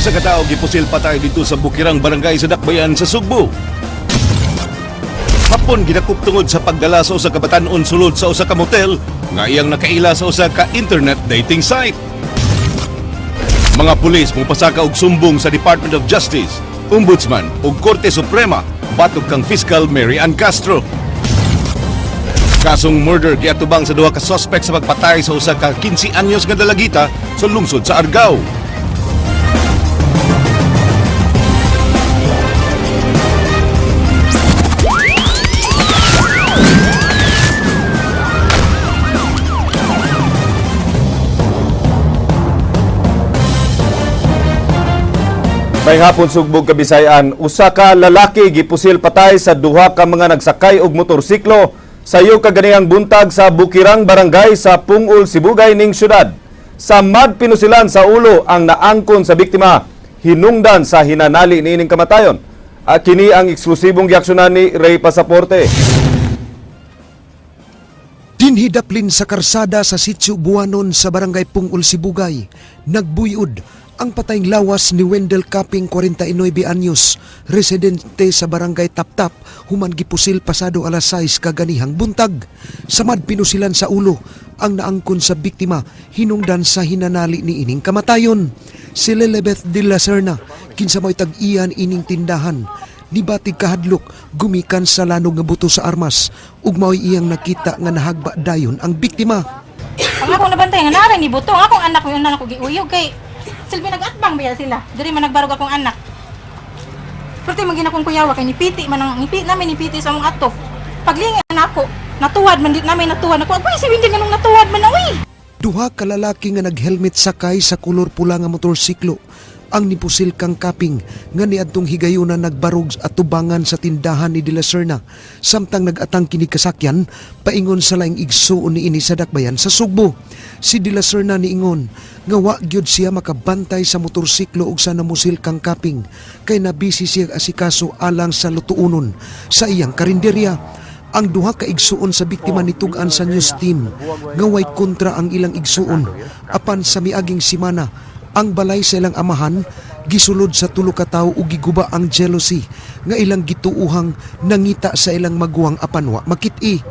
Usa ka tawo gipusil patay dito sa Bukirang Barangay sa Dakbayan sa Sugbo. Hapon gidakop tungod sa pagdala sa usa ka batan-on sulod sa usa ka motel nga iyang nakaila sa usa ka internet dating site. Mga pulis mopasaka og sumbong sa Department of Justice, Ombudsman ug Korte Suprema batok kang Fiscal Mary Ann Castro. Kasong murder giatubang sa duha ka suspect sa pagpatay sa usa ka 15 anyos nga dalagita sa lungsod sa Argao. May hapon Sugbog Kabisayan, usa ka lalaki gipusil patay sa duha ka mga nagsakay og motorsiklo sayo kaganihang buntag sa Bukirang Barangay sa Pungol, Sibugay ning syudad. Sa mad pinusilan sa ulo ang naangkon sa biktima, hinungdan sa hinanali niining kamatayon. Kini ang eksklusibong giaksyonan ni Ray Pasaporte. Dinhidaplin sa karsada sa Sitio Buanon sa Barangay Pungol, Sibugay, nagbuyod ang patayng lawas ni Wendell Caping 49 anyos, residente sa Barangay Taptap, human gipusil pasado alas 6 kaganihang buntag. Samad pinusilan sa ulo ang naangkon sa biktima, hinungdan sa hinanali ni ining kamatayon. Si Lilibeth de la Serna, kinsa mo'y tag-iyan ining tindahan, nibatig kahadlok gumikan sa lanog nga buto sa armas, ug mao'y iyang nakita nga nahagba dayon ang biktima. Ang akong nabantay nga naray ni Butong, akong anak yung anak ko giuyog kay silbi nag-atbang ba sila. Diri man nagbarog akong anak. Pero magina kong kuyawa kay nipiti man ang nipiti sa among ato. Paglingan ako, natuwad man dit namin natuwad. Ako ay si Windy nganong natuwad man uy. Duha ka lalaki nga nag-helmet sakay sa kulor pula nga motorsiklo ang nipusil kang Caping nga niadtong higayunan nagbarog at tubangan sa tindahan ni De La Serna, samtang nag-atang kini kasakyan paingon sa laing igsuon ni ini sa Dakbayan sa Sugbo. Si De La Serna niingon nga wa gyud siya makabantay sa motorsiklo ug sa namusil kang Caping kay nabisi siya asikaso alang sa lutuunon sa iyang karinderya. Ang duha ka igsuon sa biktima nitug-an sa news team nga way kontra ang ilang igsuon apan sa miaging simana ang balay sa ilang amahan gisulod sa tulo ka tawo ug giguba ang jealousy nga ilang gituuhang nangita sa ilang maguwang apanwa makit-i.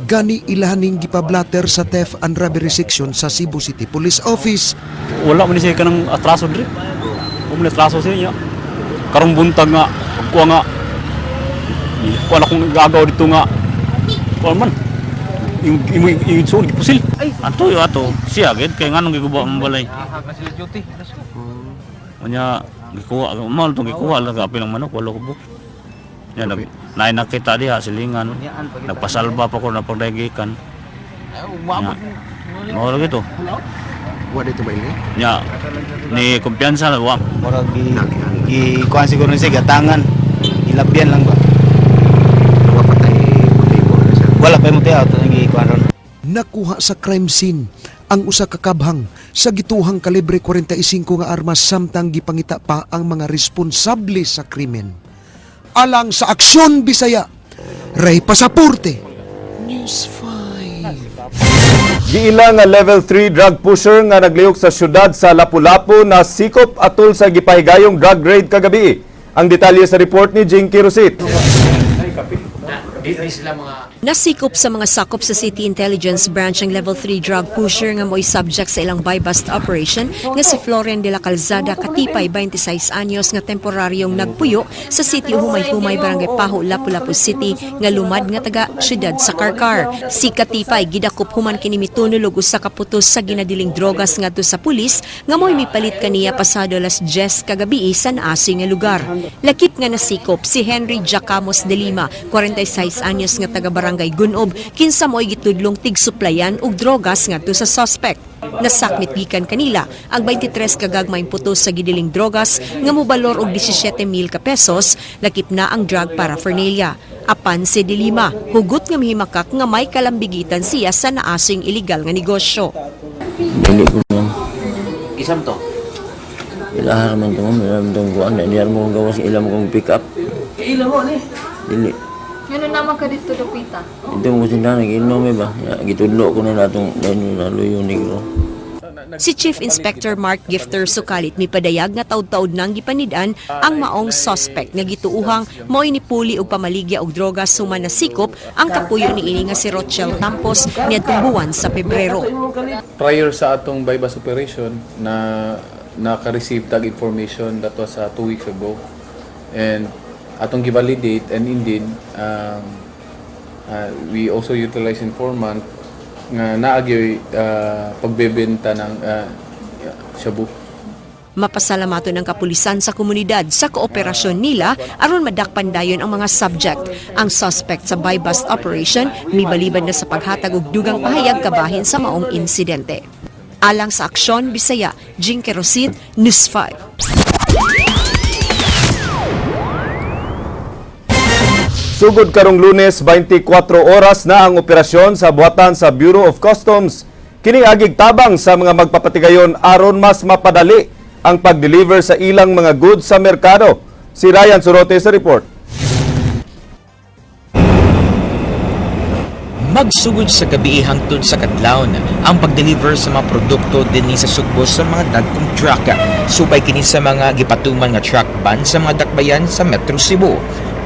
Gani ilahaning gipablatter sa theft and robbery section sa Cebu City Police Office. Wala man siya kanang atraso diri. Kung atraso siya karong buntag nga kuha nga wala kong gagaw dito nga kuha man yung suon gipusil. Ato yo ato siya gid kay nganong giguba ang balay. Unya gikuha mal tong gikuha lang kapil ng manok walo kubok. Ya nay nakita diha silingan. Nagpasalba pa ko na pagdagikan. Mao lagi to. Wa dito ba ini? Ya ni kumpiyansa wa. Murag gi kuan siguro ni siya gatangan. Ilabyan lang ba? Wa patay motibo na siya. Wala pa mo tiya to gi kuan ron. Nakuha sa crime scene ang usa ka kabhang sa gituhang kalibre 45 nga armas samtang gipangita pa ang mga responsable sa krimen. Alang sa Aksyon Bisaya, Ray Pasaporte, News 5. Giila nga level 3 drug pusher nga naglihok sa syudad sa Lapu-Lapu na sikop atol sa gipahigayong drug raid kagabi. Ang detalye sa report ni Jinky Rosit. Nasikop sa mga sakop sa City Intelligence Branch ang level 3 drug pusher nga mo'y subject sa ilang buy-bust operation nga si Florian de la Calzada Katipay, 26 anyos nga temporaryong nagpuyo sa City Humay-Humay, Barangay Paho, Lapu-Lapu City nga lumad nga taga syudad sa Karkar. Si Katipay gidakop human kini mitunulog usa ka putos sa ginadiling drogas ngadto sa pulis nga mo'y mipalit kaniya pasado alas 10 kagabi sa naasi nga lugar. Lakip nga nasikop si Henry Jacamos de Lima, 46 anyos nga taga Barangay Gunob, kinsa mo'y gitudlong tig-suplayan og drogas ngadto sa suspect. Nasakmit gikan kanila ang 23 kagagmayng putos sa gidiling drogas nga mobalor og 17,000 ka pesos, lakip na ang drug paraphernalia. Apan si De Lima, hugot nga mihimakak nga may kalambigitan siya sa naasing iligal nga negosyo. Dili ko lang. Isam to. Ilahar man ito mo, ilam itong kuwan. Dili mo kong gawas, ilam kong pick up. Ilan mo ni? Dili. Yun naman ka dito dapita. Ito mo sinda, nag-inom ba? Gitudlo ko na natong naluyo negro. Si Chief Inspector Mark Gifter sukalit mipadayag nga taud-taud nang gipanid-an ang maong suspect nga gituuhang mo'y nipuli og pamaligya og droga suman na sikop ang kapuyo niini nga si Rochelle Campos niadtong buwan sa Pebrero. Prior sa atong bypass operation na naka-receive tag information that was 2 weeks ago, and atong gi-validate, and indeed we also utilize informant nga naagyoy pagbebenta ng shabu. Mapasalamato ng kapulisan sa komunidad sa kooperasyon nila aron madakpan dayon ang mga subject. Ang suspect sa buy-bust operation mibalibad na sa paghatag og dugang pahayag kabahin sa maong insidente. Alang sa aksyon, Bisaya, Jing Kerosit, News 5. Sugod karong Lunes, 24 oras na ang operasyon sa buhatan sa Bureau of Customs. Kini agig tabang sa mga magpapatigayon aron mas mapadali ang pag-deliver sa ilang mga goods sa merkado. Si Ryan Sorote sa report. Magsugod sa gabi hangtod sa kadlawon ang pag-deliver sa mga produkto dinhi sa Sugbo sa mga dagkong truck. Subay kini sa mga gipatuman nga truck ban sa mga dakbayan sa Metro Cebu.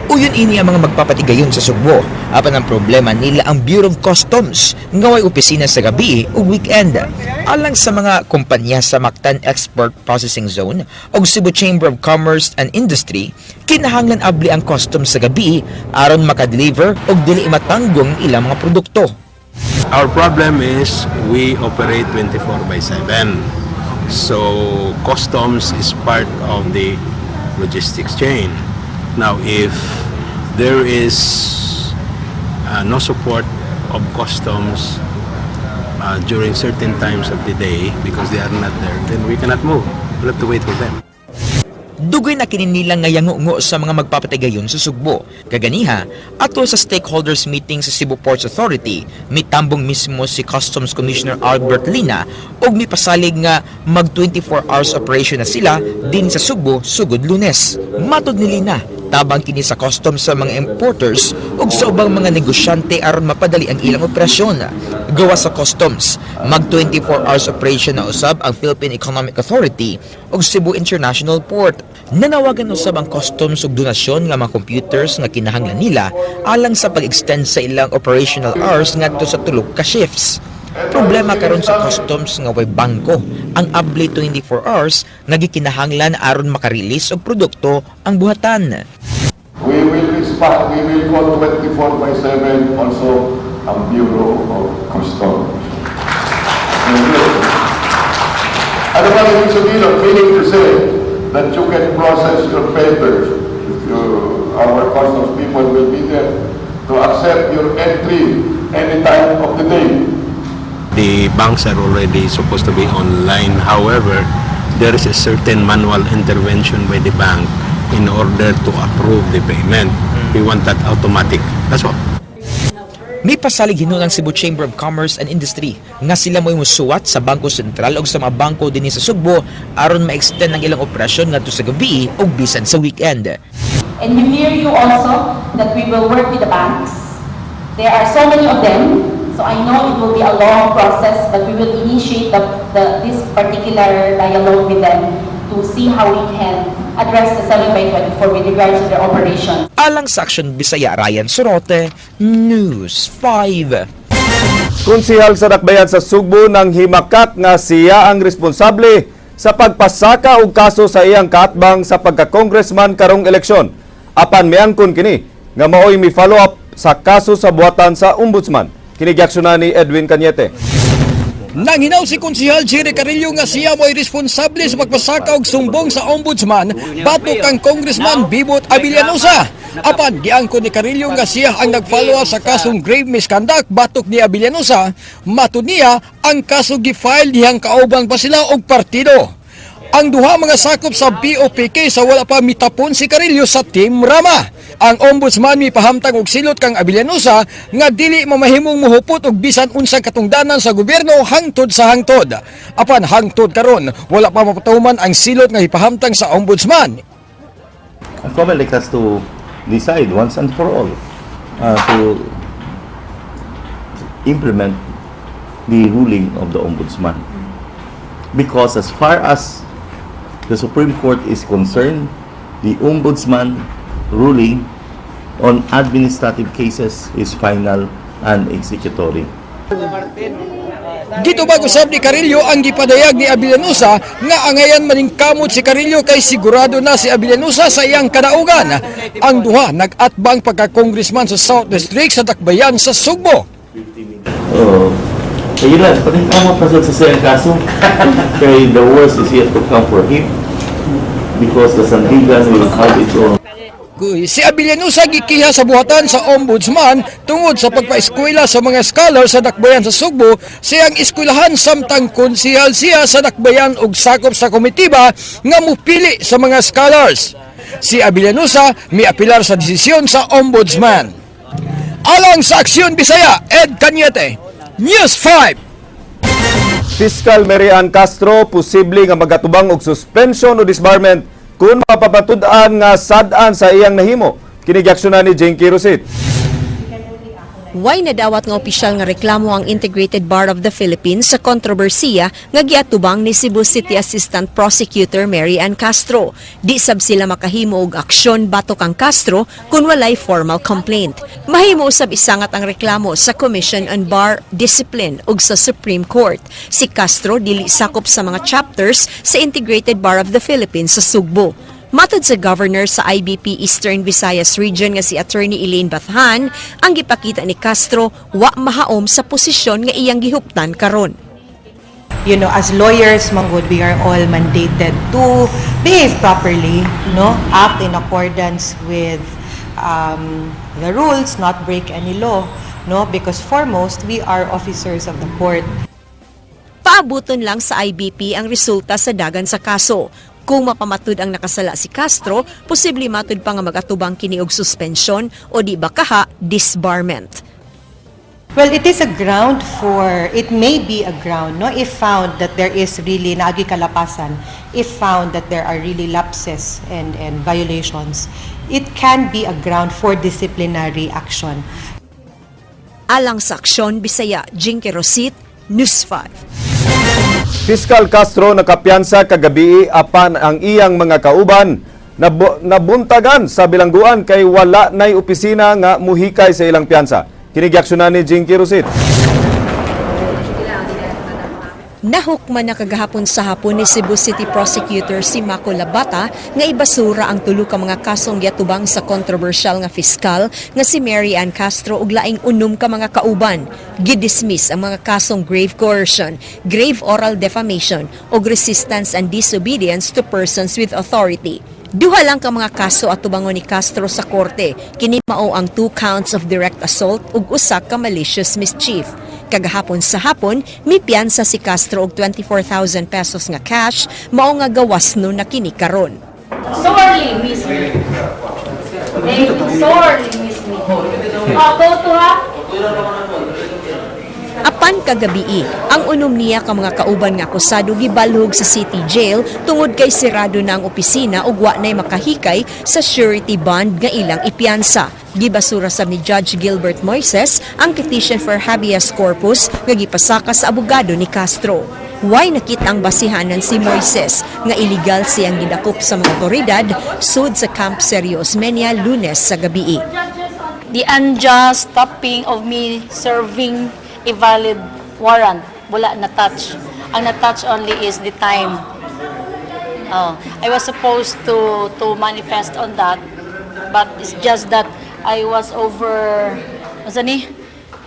Uyon ini ang mga magpapatigayon sa Sugbo. Apan ang problema nila ang Bureau of Customs nga way opisina sa gabi o weekend. Alang sa mga kumpanya sa Mactan Export Processing Zone o Cebu Chamber of Commerce and Industry, kinahanglan abli ang customs sa gabi aron makadeliver o dili matanggong ilang mga produkto. Our problem is we operate 24/7. So customs is part of the logistics chain. Now, if there is no support of customs during certain times of the day because they are not there, then we cannot move. We'll have to wait for them. Dugay na kini nilang nga yango sa mga magpapatigayon sa Sugbo. Kaganiha, ato sa stakeholders meeting sa Cebu Ports Authority, mitambong mismo si Customs Commissioner Albert Lina og mipasalig nga mag 24 hours operation na sila din sa Sugbo sugod Lunes. Matod ni Lina, tabang kini sa customs sa mga importers ug sa ubang mga negosyante aron mapadali ang ilang operasyon. Gawa sa customs, mag 24 hours operation na usab ang Philippine Economic Authority ug Cebu International Port. Nanawagan usab ang customs og donasyon nga mga computers nga kinahanglan nila alang sa pag-extend sa ilang operational hours ngadto sa 3 ka shifts. Problema karon sa customs nga way bangko ang abli 24 hours nga gikinahanglan aron makarelease og produkto ang buhatan. We will respond, we will call 24/7 also ang Bureau of Customs. Ano ba ibig sabihin of meaning to say that you can process your papers if our customs people will be there to accept your entry any time of the day. The banks are already supposed to be online. However, there is a certain manual intervention by the bank in order to approve the payment. We want that automatic. That's all. May pasalig hinuon ang Cebu Chamber of Commerce and Industry nga sila mo'y musuwat sa Bangko Sentral o sa mga bangko din sa Sugbo aron ma-extend ang ilang operasyon ngadto sa gabi o bisan sa weekend. And we hear you also that we will work with the banks. There are so many of them, so I know it will be a long process, but we will initiate this particular dialogue with them to see how we can address the 7x24 with regards to their operation. Alang sa Aksyon Bisaya, Ryan Sorote, News 5. Konsehal sa Dakbayan sa Sugbo nang himakak nga siya ang responsable sa pagpasaka og kaso sa iyang kaatbang sa pagka-congressman karong eleksyon. Apan miangkon kini nga maoy mi follow up sa kaso sa buhatan sa ombudsman. Kini giaksyonan ni Edwin Cañete. Nanginaw si Konsehal Jerry Carillo nga siya mo'y responsable sa pagpasaka og sumbong sa ombudsman batok ang Congressman Bibot Abellanosa. Apan giangkon ni Carillo nga siya ang nag-follow up sa kasong grave misconduct batok ni Abellanosa. Matud niya ang kaso gi-file dihang kaubang pa sila og partido. Ang duha mga sakop sa BOPK sa wala pa mitapon si Carillo sa Team Rama. Ang ombudsman mipahamtang og silot kang Abellanosa nga dili mamahimong muhupot og bisan unsang katungdanan sa gobyerno hangtod sa hangtod. Apan hangtod karon wala pa mapatuman ang silot nga ipahamtang sa ombudsman. Ang COMELEC has to decide once and for all to implement the ruling of the ombudsman. because as far as the Supreme Court is concerned, the Ombudsman ruling on administrative cases is final and executory. Dito bago sab ni Carillo ang gipadayag ni Abillanusa nga angayan maningkamot si Carillo kay sigurado na si Abillanusa sa iyang kadaugan. Ang duha nag-atbang pagka-congressman sa South District sa Dakbayan sa Sugbo. Ayun lang, paningkamot na sa siyang kaso. Kaya the worst is yet to come for him because the Sandigan will have its own. Si Abillanusa gikiha sa buhatan sa ombudsman tungod sa pagpaeskwela sa mga scholar sa Dakbayan sa Sugbo, siyang eskwelahan samtang konsihal siya sa Dakbayan ug sakop sa komitiba nga mupili sa mga scholars. Si Abillanusa miapilar sa desisyon sa ombudsman. Alang sa Aksyon Bisaya, Ed Cañete, News 5. Fiscal Mary Ann Castro posible nga magatubang og suspension o disbarment kung mapapatud-an nga sad-an sa iyang nahimo. Kinigaksyonan ni Jinky Rosit. Way nadawat nga opisyal nga reklamo ang Integrated Bar of the Philippines sa kontrobersiya nga giatubang ni Cebu City Assistant Prosecutor Mary Ann Castro. Di sab sila makahimo og aksyon batok ang Castro kung walay formal complaint. Mahimo usab isangat ang reklamo sa Commission on Bar Discipline ug sa Supreme Court. Si Castro dili sakop sa mga chapters sa Integrated Bar of the Philippines sa Sugbo. Matod sa governor sa IBP Eastern Visayas Region nga si Attorney Elaine Bathan, ang gipakita ni Castro wa mahaom sa posisyon nga iyang gihuptan karon. You know, as lawyers, manggod, we are all mandated to behave properly, no? Act in accordance with the rules, not break any law, no? Because foremost, we are officers of the court. Paabuton lang sa IBP ang resulta sa dagan sa kaso. Kung mapamatud ang nakasala si Castro, posible matud pa nga magatubang kini og suspension o di ba kaha disbarment. Well, it is a ground it may be a ground, no? If found that there is really naagi kalapasan, if found that there are really lapses and violations, it can be a ground for disciplinary action. Alang sa Aksyon Bisaya, Jinky Rosit, News 5. Fiscal Castro nakapiyansa kagabi apan ang iyang mga kauban nabuntagan sa bilangguan kay wala nay opisina nga muhikay sa ilang piyansa. Kinigaksyonan ni Jinky Rosit. Nahukman na kagahapon sa hapon ni Cebu City Prosecutor si Mako Labata nga ibasura ang tulo ka mga kasong giatubang sa kontrobersyal nga fiskal nga si Mary Ann Castro ug laing unom ka mga kauban. Gidismiss ang mga kasong grave coercion, grave oral defamation ug resistance and disobedience to persons with authority. Duha lang ka mga kaso at tubangon ni Castro sa korte. Kini mao ang 2 counts of direct assault ug usa ka malicious mischief. Kagahapon sa hapon, mipiyansa si Castro og 24,000 pesos nga cash, mao nga gawas no na kini karon. Sorely miss me. Sorely miss me. Go to ha? Apan kagabi, ang unom niya ka mga kauban nga akusado gibalhog sa City Jail tungod kay sirado na ang opisina ug wa nay makahikay sa surety bond nga ilang ipiyansa. Gibasura sab ni Judge Gilbert Moises ang petition for habeas corpus nga gipasaka sa abogado ni Castro. Way nakitang basihanan si Moises nga illegal siyang gidakop sa mga otoridad sud sa Camp Serios Menia Lunes sa gabi. The unjust stopping of me serving a valid warrant, wala na-touch. Ang na-touch only is the time. I was supposed to manifest on that, but it's just that I was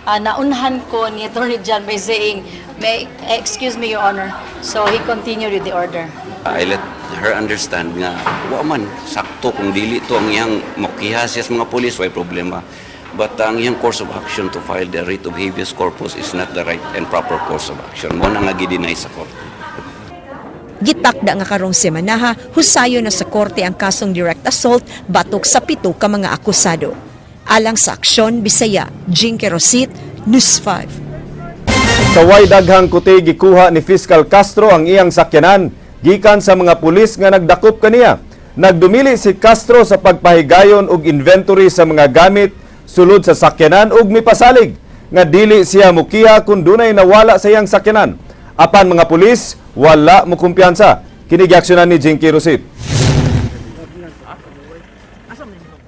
naunhan ko ni Attorney John by saying, excuse me, Your Honor. So he continued with the order. I let her understand nga, wa man, sakto kung dili to ang iyang makihas sa mga pulis, way problema. But ang iyang course of action to file the writ of habeas corpus is not the right and proper course of action. Mo na nga gidinay sa korte. Gitakda nga karong semanaha, husayo na sa korte ang kasong direct assault batok sa 7 ka mga akusado. Alang sa Aksyon Bisaya, Jinky Rosit, News 5. Sa way daghang kuti gikuha ni Fiscal Castro ang iyang sakyanan gikan sa mga pulis nga nagdakop kaniya. Nagdumili si Castro sa pagpahigayon og inventory sa mga gamit sulod sa sakyanan ug mipasalig nga dili siya mukiha kung dunay nawala sa iyang sakyanan. Apan mga pulis wala mo kumpiyansa. Kinigaksyonan ni Jinky Rosit.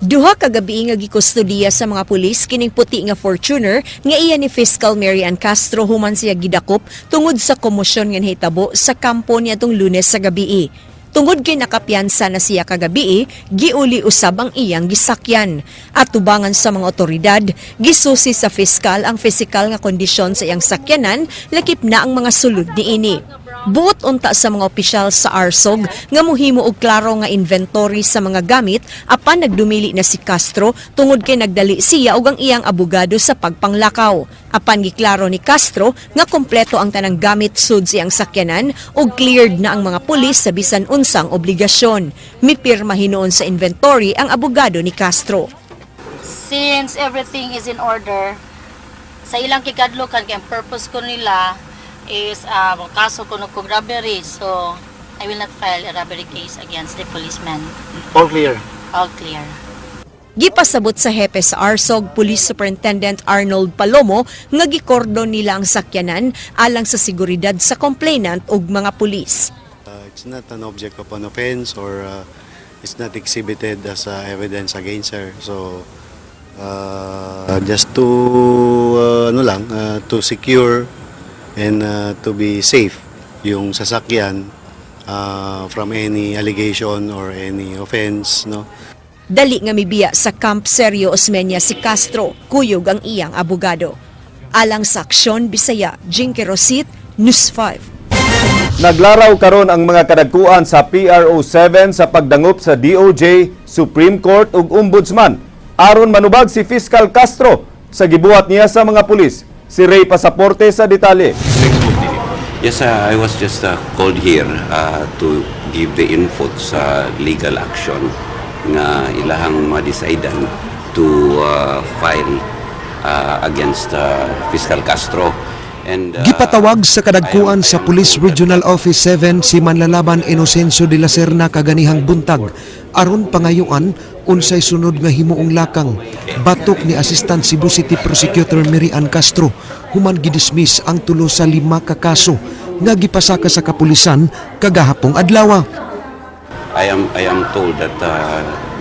Duha ka gabi nga gikustudiya sa mga pulis kining puti nga Fortuner nga iya ni Fiscal Mary Ann Castro human siya gidakop tungod sa komosyon nga nahitabo sa kampo niadtong Lunes sa gabi. Tungod kay nakapiyansa na siya kagabi, giuli usab ang iyang gisakyan. At tubangan sa mga otoridad, gisusi sa fiskal ang physical nga kondisyon sa iyang sakyanan, lakip na ang mga sulod niini. Buot unta sa mga opisyal sa ARSOG nga muhimo og klaro nga inventory sa mga gamit apan nagdumili na si Castro tungod kay nagdali siya og ang iyang abogado sa pagpanglakaw. Apan giklaro ni Castro nga kompleto ang tanang gamit sud sa iyang sakyanan ug cleared na ang mga pulis sa bisan unsang obligasyon. Mipirma hinuon sa inventory ang abogado ni Castro. Since everything is in order, sa ilang kikadlokan kay ang purpose ko nila is kaso ko kung robbery, so I will not file a robbery case against the policeman. All clear. All clear. Gipasabot sa hepe sa ARSOG Police Superintendent Arnold Palomo nga gikordon nila ang sakyanan alang sa seguridad sa complainant ug mga pulis. It's not an object of an offense or it's not exhibited as evidence against her. So just to to secure and to be safe yung sasakyan from any allegation or any offense, no. Dali nga mibiya sa Camp Sergio Osmeña si Castro, kuyog ang iyang abogado. Alang sa aksyon, Bisaya, Jinky Rosit, News 5. Naglaraw karon ang mga kadagkuan sa PRO7 sa pagdangop sa DOJ, Supreme Court ug Ombudsman. Aron manubag si Fiscal Castro sa gibuhat niya sa mga pulis. Si Ray Pasaporte sa detalye. Yes, I was just called here to give the input sa legal action nga ilahang ma-decidean to file against Fiscal Castro. And Gipatawag sa kadagkuan sa Police Regional Office 7 si Manlalaban Inocencio de la Serna kaganihang buntag aron pangayuan unsay sunod nga himuong lakang. Batok ni Assistant Cebu City Prosecutor Mary Ann Castro human gidismiss ang tulo sa 5 ka kaso nga gipasaka sa kapulisan kagahapong adlaw. I am told that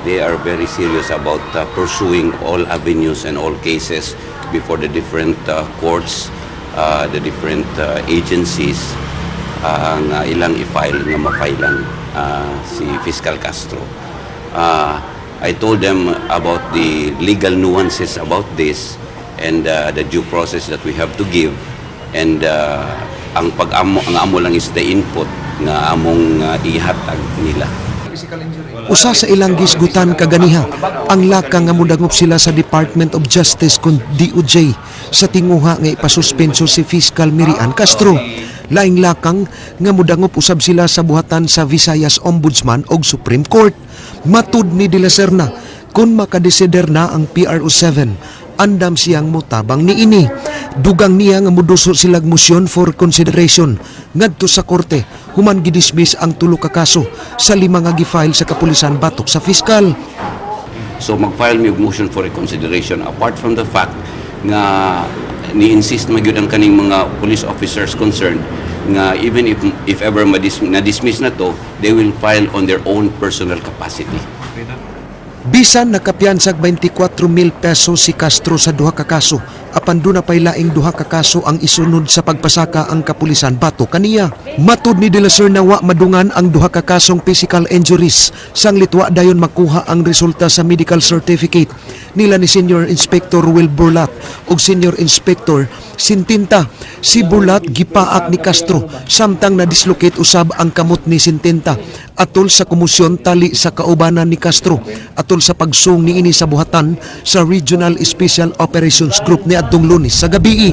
they are very serious about pursuing all avenues and all cases before the different courts, the different agencies nga ilang i-file nga ma-filean si Fiscal Castro. I told them about the legal nuances about this and the due process that we have to give, and ang amo lang is the input nga among ihatag nila. Usa sa ilang gisgutan kaganiha ang lakang nga mudangop sila sa Department of Justice kun DOJ sa tinguha nga ipasuspenso si Fiscal Mary Ann Castro. Laing lakang nga mudangop usab sila sa buhatan sa Visayas Ombudsman og Supreme Court. Matud ni De La Serna kun makadesider na ang PRO7 andam siyang mutabang niini. Dugang niya nga muduso silag motion for consideration ngadto sa korte human gidismiss ang tulo ka kaso sa 5 nga gi-file sa kapulisan batok sa fiskal. So mag-file mi og motion for reconsideration apart from the fact nga ni-insist magyud ang kaning mga police officers concerned nga even if ever na-dismiss na to, they will file on their own personal capacity. Bisan nakapiyansag 24,000 pesos si Castro sa duha ka kaso, apan duna pay laing duha ka kaso ang isunod sa pagpasaka ang kapulisan bato kaniya. Matud ni De La Serna wa madungan ang duha ka kasong physical injuries sang litwa dayon makuha ang resulta sa medical certificate nila ni Senior Inspector Will Burlat ug Senior Inspector Sintinta. Si Burlat gipaak ni Castro samtang na-dislocate usab ang kamot ni Sintinta atol sa komosyon tali sa kaubanan ni Castro atol sa pagsung niini sa buhatan sa Regional Special Operations Group ni adtong Lunes sa gabi.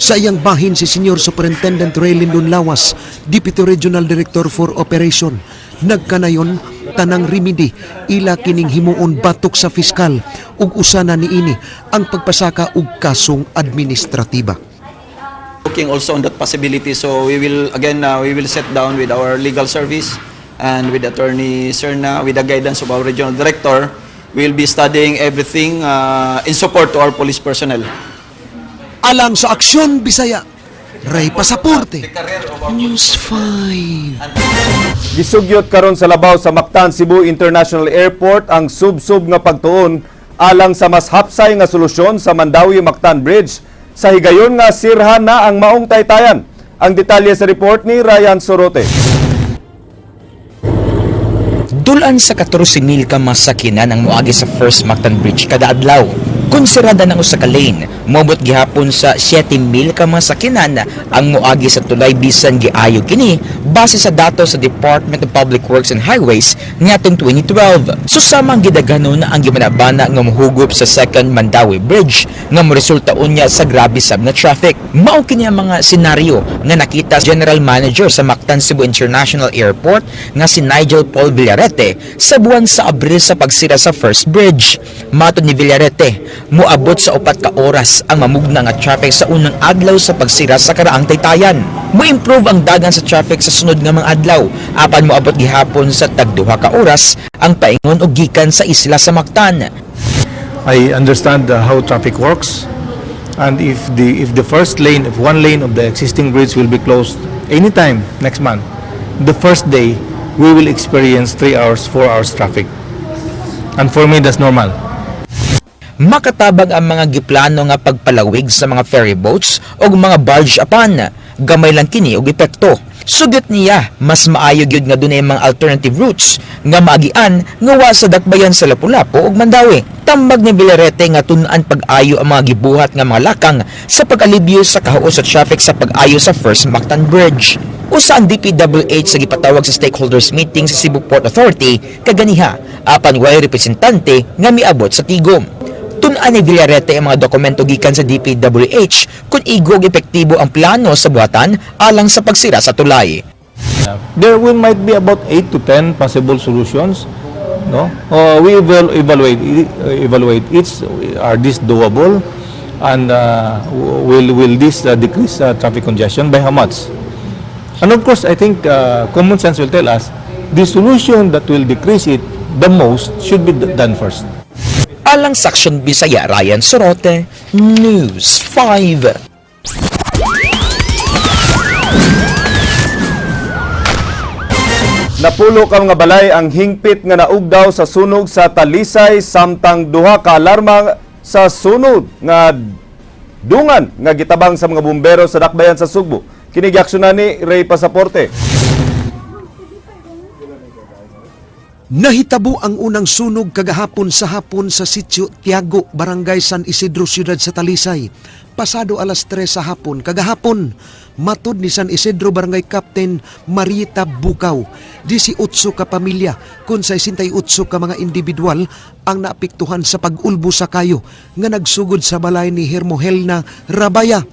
Sa iyang bahin si Senior Superintendent Ray Lindon Lawas, Deputy Regional Director for Operation, nagkanayon tanang remedy ila kining himuon batok sa fiskal ug usana niini ang pagpasaka og kasong administratiba. Looking also on that possibility, so we will sit down with our legal service and with Attorney Serna, with the guidance of our regional director. We will be studying everything in support to our police personnel. Alang sa Aksyon Bisaya, Ray Pasaporte, News 5. Gisugyot karon sa labaw sa Mactan Cebu International Airport ang sub-sub nga pagtuon alang sa mas hapsay nga solusyon sa Mandawi-Mactan Bridge. Sa higayon nga sirhan na ang maong taytayan. Ang detalye sa report ni Ryan Sorote. Dulan sa 14,000 ka masakinan ang moagi sa First Mactan Bridge kada adlaw. Konsirada ng usa ka lane, mobot gihapon sa 7,000 ka masakinan ang moagi sa tulay bisan giayo kini base sa datos sa Department of Public Works and Highways ngatong 2012. Susamang gidaganon ang gimanabana nga mohugop sa Second Mandawi Bridge nga moresulta unya sa grabe sab na traffic. Mao kini ang mga senaryo nga nakita sa General Manager sa Mactan Cebu International Airport nga si Nigel Paul Villarete sa buwan sa Abril sa pagsira sa First Bridge. Matod ni Villarete, moabot sa 4 ka oras ang mamugna nga traffic sa unang adlaw sa pagsira sa karaang taytayan. Mo-improve ang dagan sa traffic sa sunod nga mga adlaw apan moabot gihapon sa tag 2 ka oras ang paingon og gikan sa isla sa Mactan. I understand how traffic works, and if the first lane, if one lane of the existing bridge will be closed anytime next month, the first day we will experience 3 hours, 4 hours traffic. And for me, that's normal. Makatabang ang mga giplano nga pagpalawig sa mga ferry boats o mga barge apan. Gamay lang kini og epekto. Sugyot niya, mas maayo gyud nga dunay mga alternative routes nga maagian nga wa sa dakbayan sa Lapu-Lapu ug Mandawi. Tambag ni Villarete nga tun-an pag-ayo ang mga gibuhat nga mga lakang sa pag-alibyo sa kahuos sa traffic sa pag-ayo sa First Mactan Bridge. Usa ang DPWH sa gipatawag sa stakeholders meeting sa Cebu Port Authority kaganiha apan way representante nga miabot sa tigom. Tun-an ni Villarete ang mga dokumento gikan sa DPWH kung igog epektibo ang plano sa buhatan alang sa pagsira sa tulay. There might be about 8 to 10 possible solutions. No, we will evaluate each. Are these doable, and will this decrease traffic congestion by how much? And of course, I think common sense will tell us the solution that will decrease it the most should be done first. Alang sa Aksyon Bisaya, Ryan Sorote, News 5. Napulo ka mga balay ang hingpit nga naugdaw sa sunog sa Talisay samtang duha ka alarma sa sunog nga dungan nga gitabang sa mga bumbero sa dakbayan sa Sugbo. Kini giaksyonan ni Ray Pasaporte. Nahitabo ang unang sunog kagahapon sa hapon sa Sitio Tiago, Barangay San Isidro, Siyudad sa Talisay. Pasado alas 3 sa hapon kagahapon. Matod ni San Isidro Barangay Captain Marieta Bukaw, 18 ka pamilya kun 68 ka mga individual ang naapektuhan sa pag-ulbo sa kayo nga nagsugod sa balay ni Hermohelna Rabaya.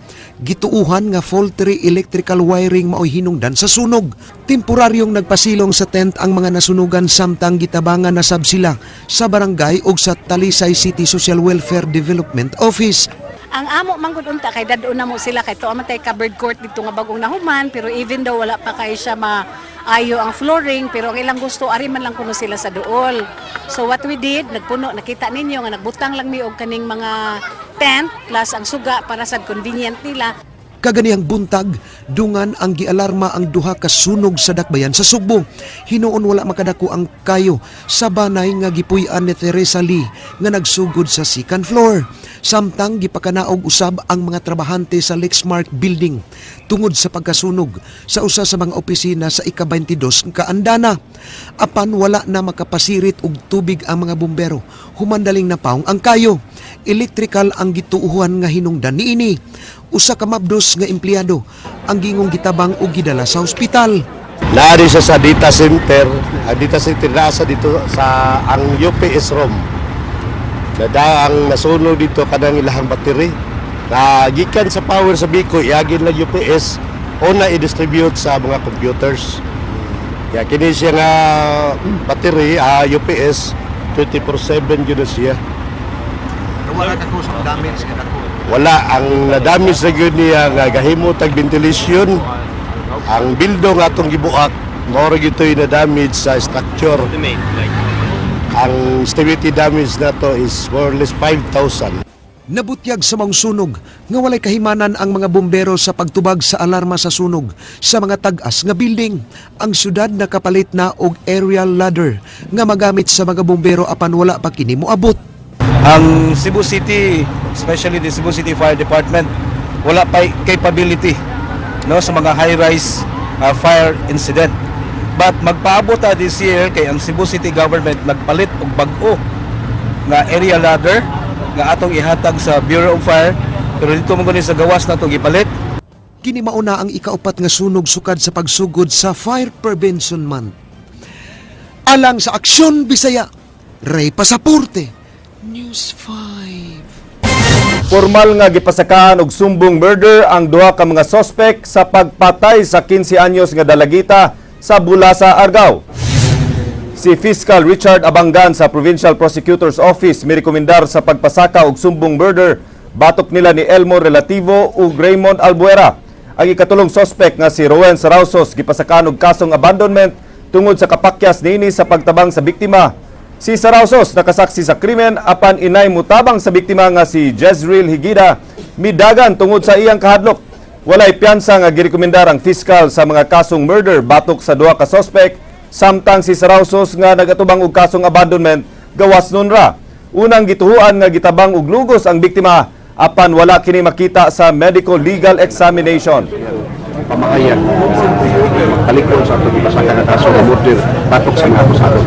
Gituuhan nga faulty electrical wiring maoy hinungdan sa sunog. Temporaryong nagpasilong sa tent ang mga nasunugan samtang gitabangan na sab sila sa barangay ug sa Talisay City Social Welfare Development Office. Ang amo manggod unta kay dadon na mo sila kay to amatay covered court dito nga bagong nahuman pero even though wala pa kay siya maayo ang flooring pero ang ilang gusto ari man lang kuno sila sa duol. So what we did, nagpuno nakita ninyo nga nagbutang lang mi og kaning mga tent plus ang suga para sa convenient nila. Kaganihang buntag, dungan ang gialarma ang duha ka sunog sa dakbayan sa Sugbo. Hinuon wala makadako ang kayo sa banay nga gipuy-an ni Teresa Lee nga nagsugod sa second floor. Samtang gipakanaog usab ang mga trabahante sa Lexmark Building tungod sa pagkasunog sa usa sa mga opisina sa ika-22 ka andana. Apan wala na makapasirit og tubig ang mga bumbero. Humandaling napaong ang kayo. Electrical ang gituuhan nga hinungdan niini. Usa ka mabdos nga empleyado ang gingong gitabang ug gidala sa ospital. Naari siya sa data center. Ang data center nasa dito sa ang UPS room. Ang nasunog dito kanang ilahang battery. Gikan sa power sa Biko, iagin lang UPS o na i-distribute sa mga computers. Kaya kini siya nga battery, UPS, 24/7 yun siya. Wala ka ko sa damage ka ko. Wala, ang na-damage na yun niya nga gahimo tag ventilation. Ang bildong atong gibuak, more gito yung na-damage sa structure. Ang stability damage na to is more or less 5,000. Nabutyag sa maong sunog nga walay kahimanan ang mga bombero sa pagtubag sa alarma sa sunog sa mga tag-as nga building. Ang syudad nakapalit na og aerial ladder nga magamit sa mga bombero apan wala pa kini moabot. Ang Cebu City, especially the Cebu City Fire Department, wala pa capability no sa mga high-rise fire incident. But magpaabot this year kay ang Cebu City government nagpalit og bag-o nga area ladder nga atong ihatag sa Bureau of Fire, pero dito mo sa gawas na itong ipalit. Kini mauna ang ikaupat nga sunog sukad sa pagsugod sa Fire Prevention Month. Alang sa Aksyon Bisaya, Ray Pasaporte, News 5. Formal nga gipasakaan og sumbong murder ang duha ka mga sospek sa pagpatay sa 15 anyos nga dalagita sa Bulasa, Argao. Si Fiscal Richard Abangan sa Provincial Prosecutor's Office mirekomendar sa pagpasaka og sumbong murder batok nila ni Elmo Relativo ug Raymond Albuera. Ang ikatulong sospek nga si Rowen Sarausos gipasakaan og kasong abandonment tungod sa kapakyas niini sa pagtabang sa biktima. Si Sarausos nakasaksi sa krimen apan inay mutabang sa biktima nga si Jezreel Higida midagan tungod sa iyang kahadlok. Walay piyansa nga girekomendar ang fiskal sa mga kasong murder batok sa duha ka sospek. Samtang si Sarausos nga nagatubang og kasong abandonment gawas nun ra. Unang gituhuan nga gitabang og lugos ang biktima apan wala kini makita sa medical legal examination. Pamakayan palikon sa atong ipasaka nga kaso nga murder batok sa mga akusado.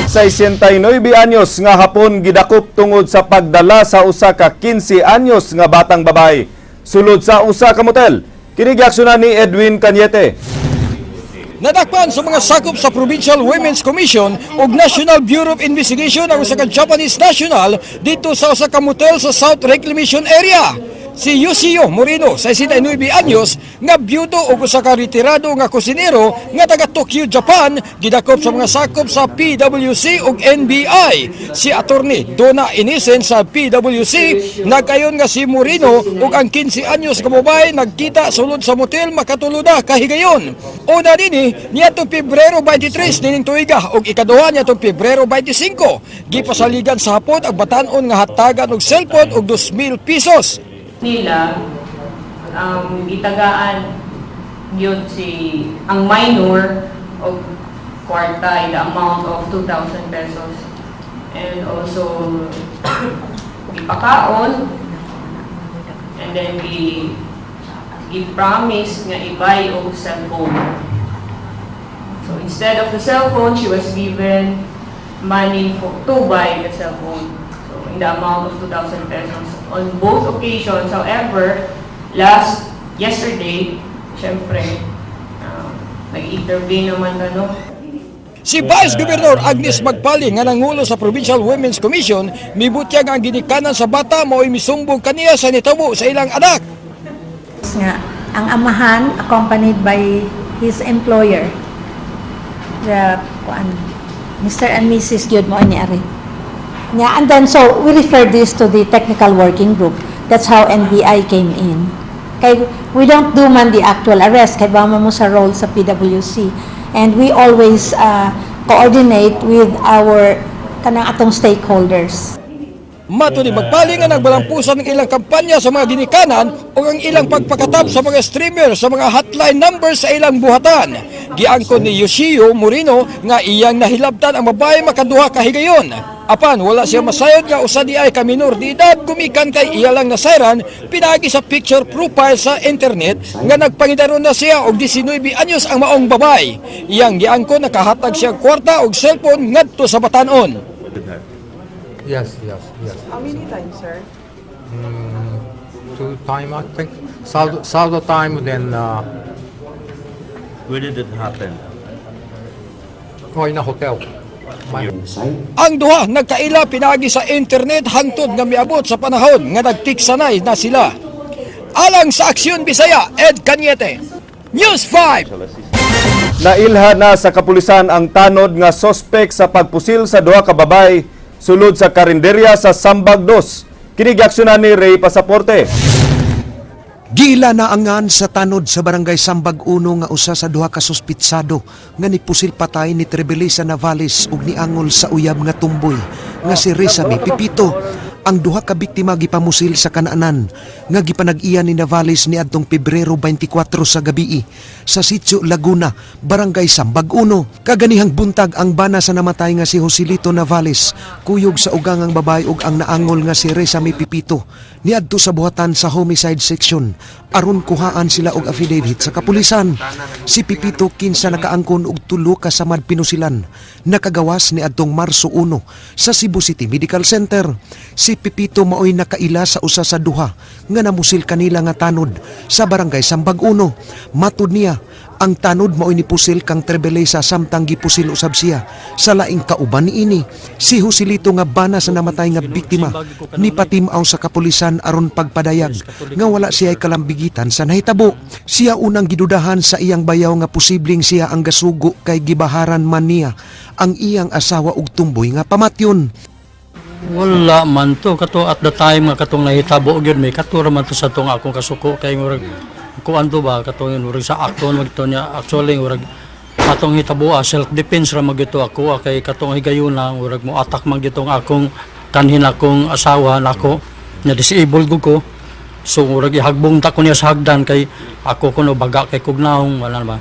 69 anyos nga hapon gidakop tungod sa pagdala sa usa ka 15 anyos nga batang babay sulod sa usa ka motel. Kini giaksyonan ni Edwin Cañete. Nadakpan sa mga sakop sa Provincial Women's Commission ug National Bureau of Investigation ang usa ka Japanese national dito sa usa ka motel sa South Reclamation Area. Si Yoshio Moreno, 69 anyos, nga byudo ug usa ka retirado nga kusinero nga taga Tokyo, Japan, gidakop sa mga sakop sa PWC ug NBI. Si Attorney Donna Inisen sa PWC nagayon nga si Moreno ug ang 15 anyos nga babae nagkita sulod sa motel makatuluda kahigayon. Una dinhi niadtong Pebrero 23 nining tuiga ug ikaduha niadtong Pebrero 25. Gipasaligan sa hapon ang batan-on nga hatagan og cellphone og 2,000 pesos. Nila gitagaan yun si ang minor o kwarta in the amount of 2,000 pesos and also ipakaon and then we promise nga i-buy og cellphone. So instead of the cellphone, she was given money to buy the cellphone. In the amount of 2,000 pesos on both occasions. However, yesterday, syempre, nag-intervene naman Si Vice Governor Agnes Magpali nga nangulo sa Provincial Women's Commission mibutyag ang ginikanan sa bata mao'y misumbong kaniya sa nitabo sa ilang anak. Nga, ang amahan accompanied by his employer, the Mr. and Mrs. Gyud mo ni Ari. Yeah, and then so we refer this to the technical working group. That's how NBI came in. Kay we don't do man the actual arrest kay ba mo sa role sa PWC, and we always coordinate with our kanang atong stakeholders. Mato ni Magpali nga nagbalampusan ng ilang kampanya sa mga ginikanan o ang ilang pagpakatap sa mga streamer sa mga hotline numbers sa ilang buhatan. Giangkon ni Yoshio Moreno nga iyang nahilabtan ang babae makaduha kahigayon. Apan wala siya masayod nga usa di ay ka minor de edad gumikan kay iya lang nasayran pinagi sa picture profile sa internet nga nagpangidaron na siya og 19 anyos ang maong babay. Iyang giangkon nakahatag siya kwarta og cellphone ngadto sa batan-on. Yes. How many times, sir? 2 times, I think. South time, then... Where did it happen? In a hotel. Ang duha nagkaila pinagi sa internet hangtod nga miabot sa panahon nga nagtiksanay na sila. Alang sa Aksyon Bisaya, Ed Cañete, News 5. Nailha na sa kapulisan ang tanod nga sospek sa pagpusil sa duha ka babay sulod sa karinderya sa Sambag 2. Kini giaksyonan ni Ray Pasaporte. Giila na angan sa tanod sa barangay Sambag Uno nga usa sa duha ka suspitsado nga nipusil patay ni Trebelisa Navales ug niangol sa uyab nga tumboy nga si Resami Pipito. Ang duha ka biktima gipamusil sa kanaanan nga gipanag-iyan ni Navales ni adtong Pebrero 24 sa gabii sa Sitio Laguna, barangay Sambag Uno. Kaganihang buntag ang bana sa namatay nga si Joselito Navales kuyog sa ugangang babae ug ang naangol nga si Resami Pipito niadto sa buhatan sa homicide section aron kuhaan sila og affidavit sa kapulisan. Si Pipito kinsa nakaangkon og tulo ka samad pinusilan nakagawas ni adtong Marso 1 sa Cebu City Medical Center. Si Pipito maoy nakaila sa usa sa duha nga namusil kanila nga tanod sa barangay Sambag Uno. Matud niya, ang tanod maoy nipusil kang Trebelesa samtang gipusil usab siya sa laing kauban niini. Si Joselito nga bana sa namatay nga biktima ni patimaw sa kapulisan aron pagpadayag nga wala siya ay kalambigitan sa nahitabo. Siya unang gidudahan sa iyang bayaw nga posibleng siya ang gasugo kay gibaharan man niya ang iyang asawa ug tumboy nga pamatyon. Wala man to kato at the time nga katong nahitabo gyud may katura man to sa tong akong kasuko kay murag kuan to ba katong murag sa akton magto niya actually murag atong hitabo self defense ra magito ako kay katong higayuna murag mo attack man gitong akong kanhin akong asawa nako nya disabled ko so murag ihagbong ta ko niya sa hagdan kay ako kuno baga kay kugnahong wala ba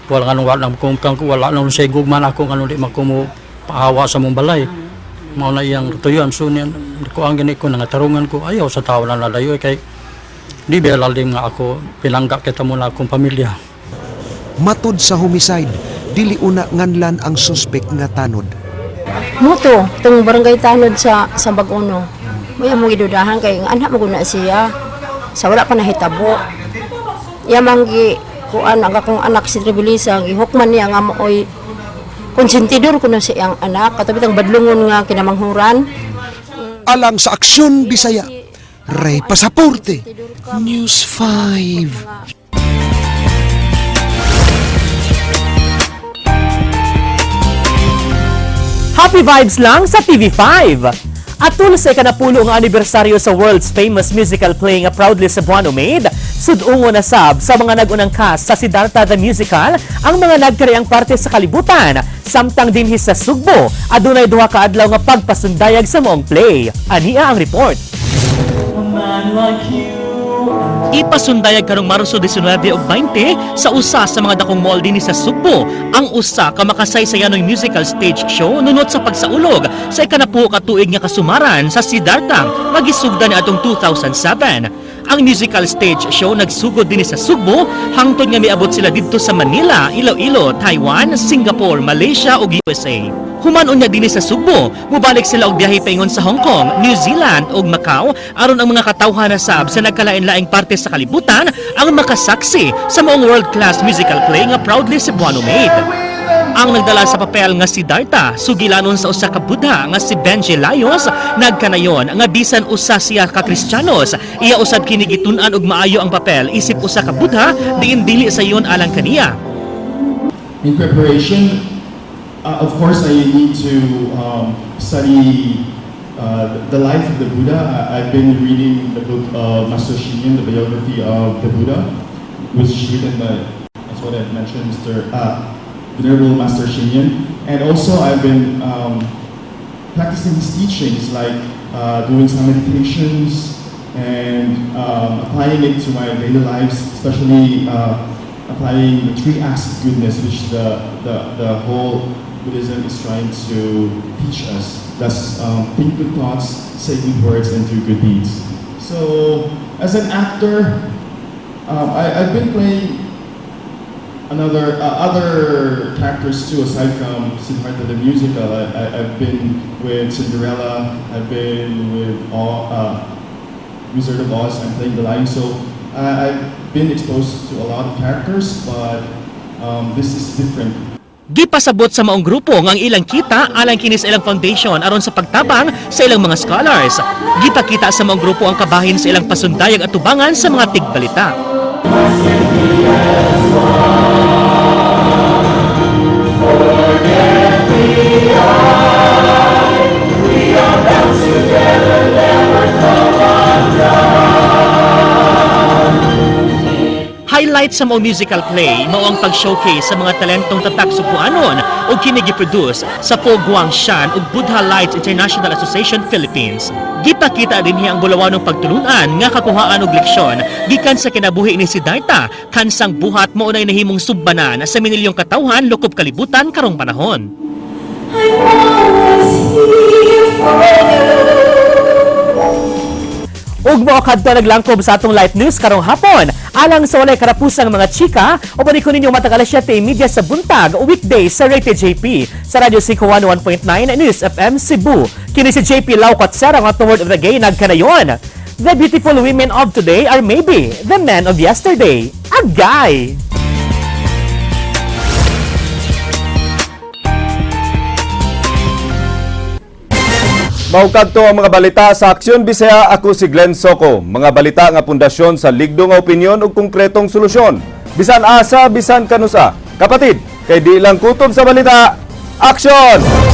wala nang wala nang say gugman ako kanu di makumo pahawa sa mong balay. Mao na iyang tuyuan so niyan ko ang gani ko nangatarungan ko ayaw sa tao na nalayo kay di ba lalim nga ako pinangga kita muna akong pamilya. Matod sa homicide, dili una nganlan ang suspek nga tanod. Muto, itong barangay tanod sa Sambag Uno. May mo gidudahan kay anak mo guna siya. Sa wala pa nahitabo. Yamang kuan ang akong anak si Trebelisa gihukman niya nga mooy konsentidor ko na siyang anak katapit ang badlungon nga kinamanghuran. Alang sa Aksyon Bisaya, Ray Pasaporte, News 5. Happy vibes lang sa TV5! Atol sa ikanapulo nga anibersaryo sa world's famous musical play nga proudly Cebuano made, sudungo na sab sa mga nagunang cast sa Siddhartha the Musical ang mga nagkariang parte sa kalibutan, samtang dinhi sa Sugbo, adunay duha ka adlaw nga pagpasundayag sa moong play. Ania ang report. Ipasundayag karong Marso 19 ug 20 sa usa sa mga dakong mall dinhi sa Sugbo ang usa ka makasaysayanong musical stage show nunot sa pagsaulog sa ikanapuo ka tuig nga kasumaran sa Siddhartha nga gisugdan niadtong 2007. Ang musical stage show nagsugod dinhi sa Sugbo hangtod nga miabot sila didto sa Manila, Iloilo, Taiwan, Singapore, Malaysia ug USA. Human unya dinhi sa Sugbo, mubalik sila og biyahe paingon sa Hong Kong, New Zealand ug Macau aron ang mga katawhan na sab sa nagkalain-laing parte sa kalibutan ang makasaksi sa maong world-class musical play nga proudly Cebuano made. Ang nagdala sa papel nga si Siddhartha, sugilanon sa usa ka Buddha nga si Benji Layos, nagkanayon nga bisan usa siya ka Kristiyanos, iya usab kini gitun-an og maayo ang papel isip usa ka Buddha diin dili sa iyon alang kaniya. In preparation, of course, I need to study the life of the Buddha. I've been reading the book of Master Xinyan, the biography of the Buddha, which is written by, as what I've mentioned, Venerable Master Xinyan. And also, I've been practicing his teachings, like doing some meditations and applying it to my daily lives, especially applying the 3 acts of goodness, which the whole Buddhism is trying to teach us. That's think good thoughts, say good words, and do good deeds. So, as an actor, I've been playing other characters too, aside from Siddhartha the Musical. I've been with Cinderella, I've been with Wizard of Oz, I'm playing the Lion. So, I've been exposed to a lot of characters, but this is different. Gipasabot sa maong grupo nga ang ilang kita alang kini sa ilang foundation aron sa pagtabang sa ilang mga scholars. Gipakita sa maong grupo ang kabahin sa ilang pasundayag at tubangan sa mga tigbalita. highlight sa mga musical play mao ang pag-showcase sa mga talentong tatak Cebuanon o kini gi-produce sa Po Guangshan ug Buddha Lights International Association Philippines. Gipakita din niya ang bulawanong pagtulunan nga kakuhaan og leksyon gikan sa kinabuhi ni Siddhartha kansang buhat mao nay nahimong subbanan sa minilyong katawhan lukob kalibutan karong panahon. Ug mao kadto naglangkob sa atong light news karong hapon. Alang sa walay karapusang mga chika, o panikon ninyo matag alas 7:30 sa buntag o weekdays sa Rated JP sa Radyo 101.9 News FM Cebu. Kini si JP Laukat Sir ang atong word of the day nagkanayon. The beautiful women of today are maybe the men of yesterday. Agay! Maukad to ang mga balita sa Aksyon Bisaya. Ako si Glenn Soco. Mga balita nga pundasyon sa ligdo nga opinyon ug konkretong solusyon. Bisan asa, bisan kanusa. Kapatid, kay di lang kutob sa balita. Aksyon!